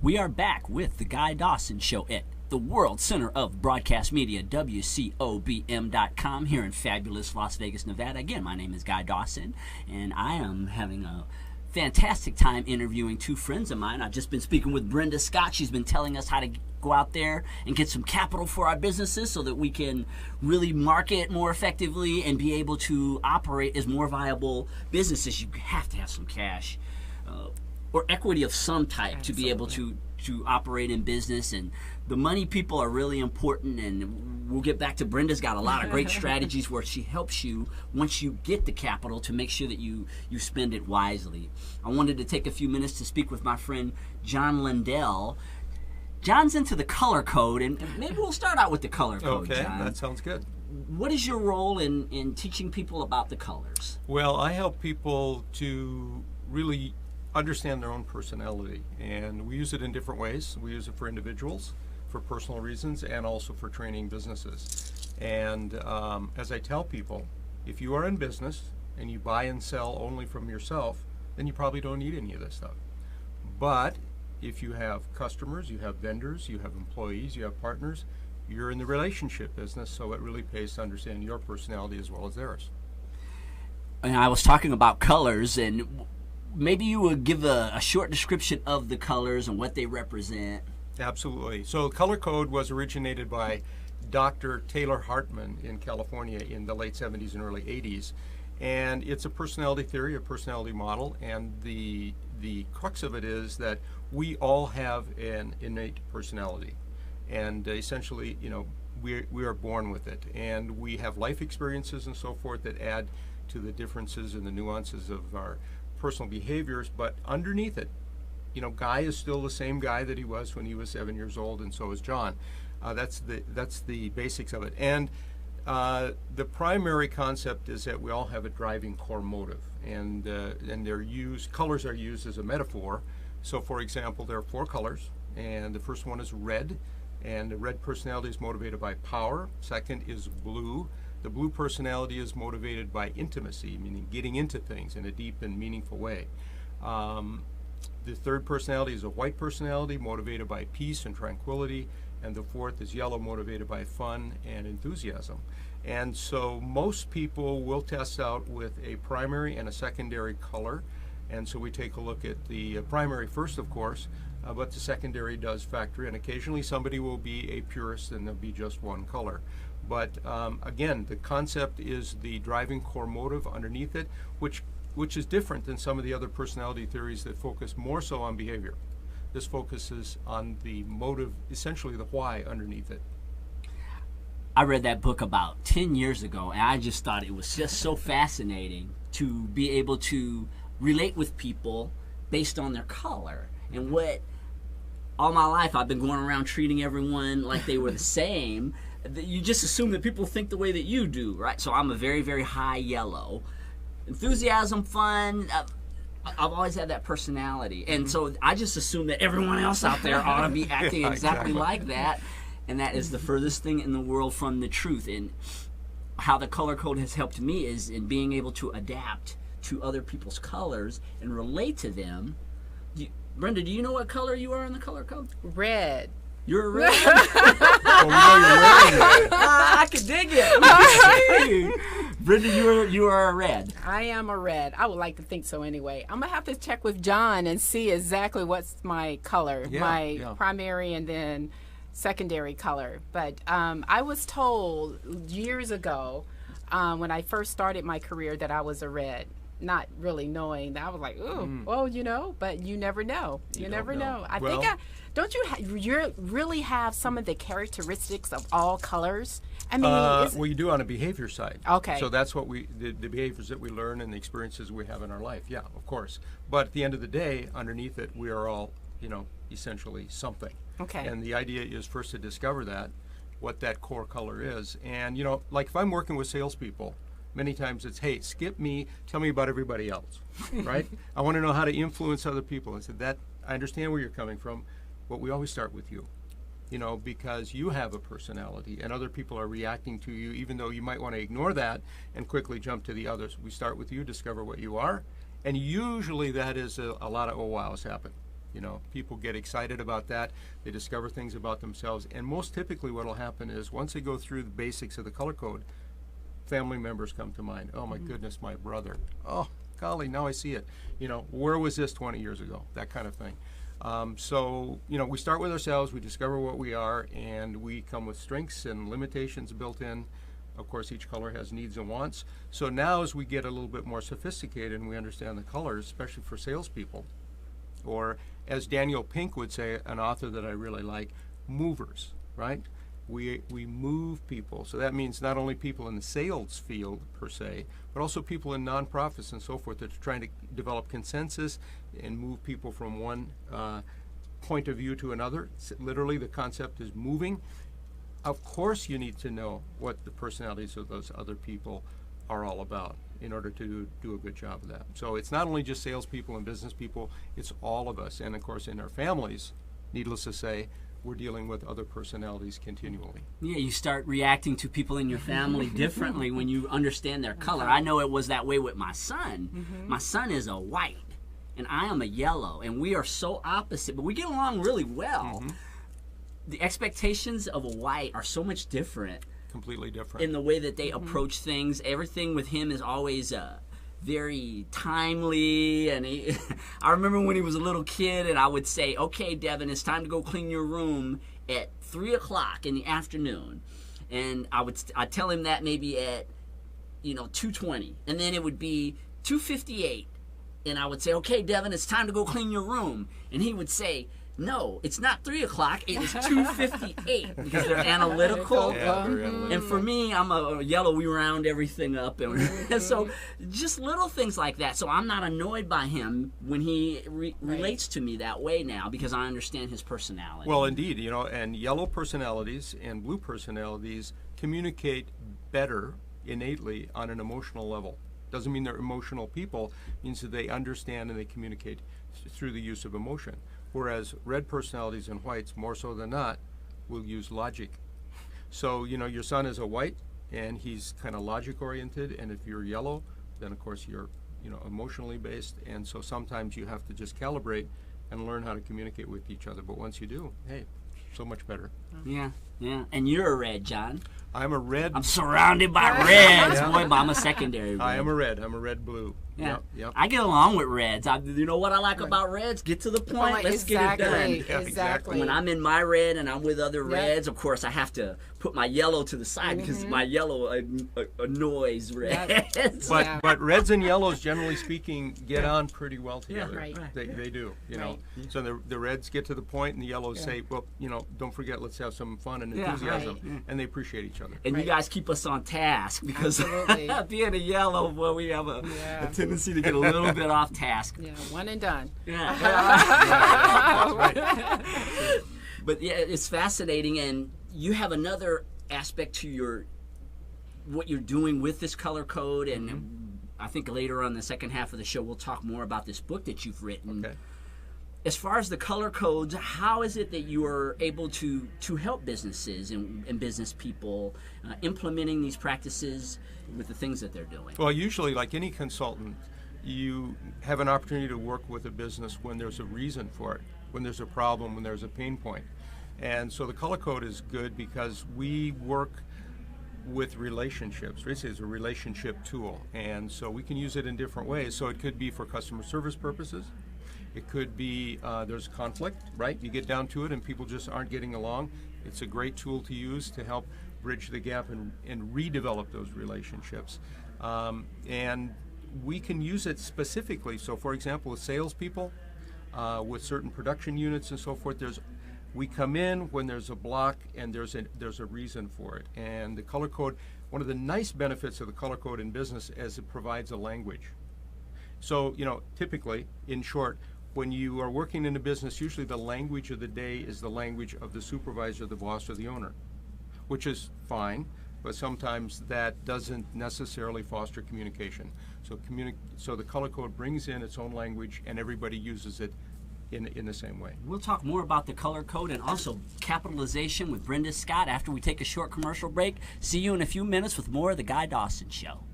We are back with the Guy Dawson Show at the World Center of Broadcast Media, WCOBM.com, here in fabulous Las Vegas, Nevada. Again, my name is Guy Dawson, and I am having a fantastic time interviewing two friends of mine. I've just been speaking with Brenda Scott. She's been telling us how to go out there and get some capital for our businesses so that we can really market more effectively and be able to operate as more viable businesses. You have to have some cash or equity of some type to be able to operate in business, and the money people are really important, and we'll get back to Brenda's got a lot of great strategies where she helps you once you get the capital to make sure that you spend it wisely. I wanted to take a few minutes to speak with my friend John Lundell. John's into the color code, and maybe we'll start out with the color code. Okay, John. that sounds good. What is your role in teaching people about the colors? Well, I help people to really understand their own personality, and we use it in different ways. We use it for individuals, for personal reasons, and also for training businesses. And as I tell people, if you are in business and you buy and sell only from yourself, then you probably don't need any of this stuff. But if you have customers, you have vendors, you have employees, you have partners, you're in the relationship business, so it really pays to understand your personality as well as theirs. And I was talking about colors, and maybe you would give a short description of the colors and what they represent. Absolutely. So color code was originated by Dr. Taylor Hartman in California in the late 70s and early 80s. And it's a personality theory, a personality model, and the crux of it is that we all have an innate personality. And essentially, you know, we are born with it. And we have life experiences and so forth that add to the differences and the nuances of our personal behaviors, but underneath it, you know, Guy is still the same guy that he was when he was 7 years old, and so is John. That's the basics of it. And the primary concept is that we all have a driving core motive, and colors are used as a metaphor. So, for example, there are 4 colors, and the first one is red, and the red personality is motivated by power. Second is blue. The blue personality is motivated by intimacy, meaning getting into things in a deep and meaningful way. The third personality is a white personality, motivated by peace and tranquility. And the fourth is yellow, motivated by fun and enthusiasm. And so most people will test out with a primary and a secondary color. And so we take a look at the primary first, of course, but the secondary does factor in. Occasionally somebody will be a purist and there'll be just one color. But again, the concept is the driving core motive underneath it, which is different than some of the other personality theories that focus more so on behavior. This focuses on the motive, essentially the why underneath it. I read that book about 10 years ago, and I just thought it was just so fascinating to be able to relate with people based on their color. And what all my life I've been going around treating everyone like they were the same. You just assume that people think the way that you do, right? So I'm a very, very high yellow. Enthusiasm, fun. I've always had that personality. And so I just assume that everyone else out there ought to be acting exactly like that. And that is the furthest thing in the world from the truth. And how the color code has helped me is in being able to adapt to other people's colors and relate to them. Brenda, do you know what color you are in the color code? Red. You're a red. Well, we know you're wearing red. I can dig it. Brenda, you are a red. I am a red. I would like to think so anyway. I'm going to have to check with John and see exactly what's my color, my primary and then secondary color. But I was told years ago when I first started my career that I was a red. Not really knowing that. I was like, ooh, well, you know, but you never know. You never know. I think don't you really have some of the characteristics of all colors? I mean, well, you do on a behavior side. Okay. So that's what the behaviors that we learn and the experiences we have in our life. Yeah, of course. But at the end of the day, underneath it, we are all, you know, essentially something. Okay. And the idea is first to discover that, what that core color is. And, you know, like if I'm working with salespeople, many times it's, hey, skip me, tell me about everybody else, right? I want to know how to influence other people. I said, I understand where you're coming from, but we always start with you, you know, because you have a personality and other people are reacting to you, even though you might want to ignore that and quickly jump to the others. We start with you, discover what you are, and usually that is a lot of oh wows happen. You know, people get excited about that. They discover things about themselves. And most typically what will happen is once they go through the basics of the color code, family members come to mind. Oh, my goodness, my brother. Oh, golly, now I see it. You know, where was this 20 years ago? That kind of thing. So, you know, we start with ourselves, we discover what we are, and we come with strengths and limitations built in. Of course, each color has needs and wants. So now as we get a little bit more sophisticated and we understand the colors, especially for salespeople, or as Daniel Pink would say, an author that I really like, movers, right? We move people. So that means not only people in the sales field per se, but also people in nonprofits and so forth that are trying to develop consensus and move people from one point of view to another. Literally, the concept is moving. Of course, you need to know what the personalities of those other people are all about in order to do a good job of that. So it's not only just salespeople and business people, it's all of us. And of course, in our families, needless to say, we're dealing with other personalities continually. Yeah, you start reacting to people in your family differently when you understand their color. I know it was that way with my son. My son is a white, and I am a yellow, and we are so opposite, but we get along really well. The expectations of a white are so much different. Completely different. In the way that they approach things. Everything with him is always very timely. And I remember when he was a little kid and I would say, okay, Devin, it's time to go clean your room at 3 o'clock in the afternoon. And I'd tell him that maybe at 2:20. And then it would be 2:58. And I would say, okay, Devin, it's time to go clean your room. And he would say, no, it's not 3 o'clock, it is 2:58 because they're analytical. And for me, I'm a yellow, we round everything up. And so just little things like that. So I'm not annoyed by him when he relates to me that way now because I understand his personality. Well, indeed, and yellow personalities and blue personalities communicate better innately on an emotional level. Doesn't mean they're emotional people, it means that they understand and they communicate through the use of emotion. Whereas red personalities and whites, more so than not, will use logic. So, your son is a white, and he's kind of logic-oriented, and if you're yellow, then of course you're, emotionally based, and so sometimes you have to just calibrate and learn how to communicate with each other. But once you do, hey, so much better. Yeah. And you're a red, John. I'm a red. I'm surrounded by reds. Boy, but I'm a secondary red. I am a red. I'm a red-blue. Yeah. Yep. I get along with reds. You know what I like about reds? Get to the point. Let's get it done. Yeah, exactly. When I'm in my red and I'm with other reds, of course, I have to put my yellow to the side because my yellow annoys reds. But reds and yellows, generally speaking, get on pretty well together. Yeah, right. They do, So the reds get to the point and the yellows say, well, don't forget, let's have some fun and enthusiasm. And they appreciate each other. And you guys keep us on task because being a yellow, well, we have a tendency to get a little bit off task. Yeah, one and done. Yeah. But yeah, it's fascinating, and you have another aspect to what you're doing with this color code, and I think later on in the second half of the show we'll talk more about this book that you've written. Okay. As far as the color codes, how is it that you are able to help businesses and business people implementing these practices with the things that they're doing? Well, usually, like any consultant, you have an opportunity to work with a business when there's a reason for it, when there's a problem, when there's a pain point. And so the color code is good because we work with relationships. Basically, it's a relationship tool, and so we can use it in different ways. So it could be for customer service purposes. It could be there's conflict, right? You get down to it and people just aren't getting along. It's a great tool to use to help bridge the gap and redevelop those relationships. And we can use it specifically. So, for example, with salespeople, with certain production units and so forth, we come in when there's a block and there's a reason for it. And the color code, one of the nice benefits of the color code in business is it provides a language. So, typically, in short, when you are working in a business, usually the language of the day is the language of the supervisor, the boss, or the owner, which is fine, but sometimes that doesn't necessarily foster communication. So the color code brings in its own language and everybody uses it in the same way. We'll talk more about the color code and also capitalization with Brenda Scott after we take a short commercial break. See you in a few minutes with more of The Guy Dawson Show.